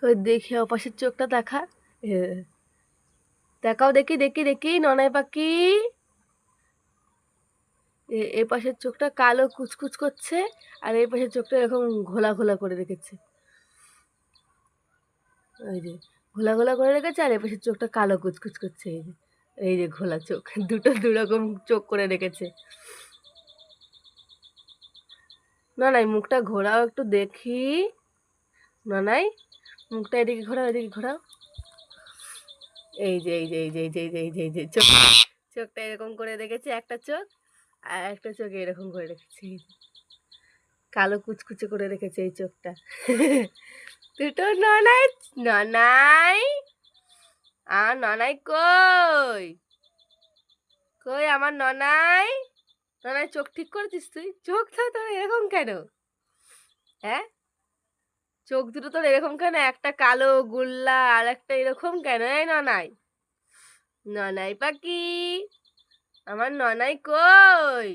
ওই দেখি অপাশের চোখটা দেখা। এ, দেখাও দেখি দেখি দেখি ননাই পাখি। এ পাশের চোখটা কালো কুচকুচ করছে, আর এই পাশের চোখটা এরকম ঘোলা ঘোলা করে রেখেছে। ওই যে ঘোলা ঘোলা করে রেখেছে, আর এ পাশের চোখটা কালো কুচকুচ করছে। এই যে ঘোলা চোখ, দুটো দুরকম চোখ করে রেখেছে। ননাই মুখটা ঘোরাও একটু দেখি। ননাই মুখটা এদিকে ঘোরাও, এদিকে ঘোরাও। এই যে এই যে এই যে এই যে এই যে এই যে এই যে চোখ, চোখটা এরকম করে রেখেছে একটা চোখ, আর একটা চোখ এরকম করে রেখেছে। কালো কুচকুচে করে রেখেছে এই চোখটা। দুটো ননাই। ননাই, আর ননাই কই? কই আমার ননাই? ননাই চোখ ঠিক করেছিস তুই? চোখ তো তোর এরকম কেন? হ্যাঁ, চোখ দুটো তোর এরকম কেন? একটা কালো গুল্লা আর একটা এরকম কেন? এই ননাই, ননাই পাখি, আমার ননাই কই?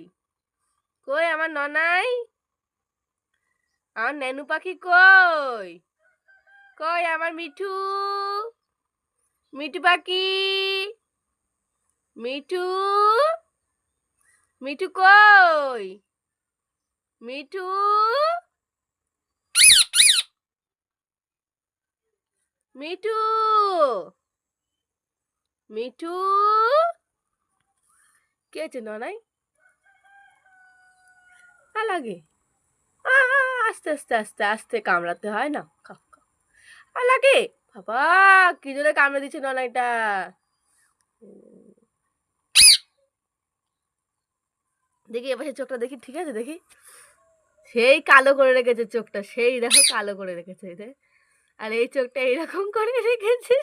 কই আমার ননাই? আমার নেনু পাখি কই? কই আমার মিঠু? মিঠু পাখি, মিঠু, মিঠু কই? মিঠু, মিঠু, মিঠু। কে আছে ননাই? লাগে আস্তে আস্তে আস্তে আস্তে কামড়াতে হয় না। খাও খাও। লাগে বাবা, কি জোরে কামড়ে দিচ্ছে ননাইটা। দেখি এবার চোখটা দেখি, ঠিক আছে দেখি। সেই কালো করে রেখেছে চোখটা, সেই দেখো কালো করে রেখেছে। আর এই চোখটা এইরকম করে রেখেছে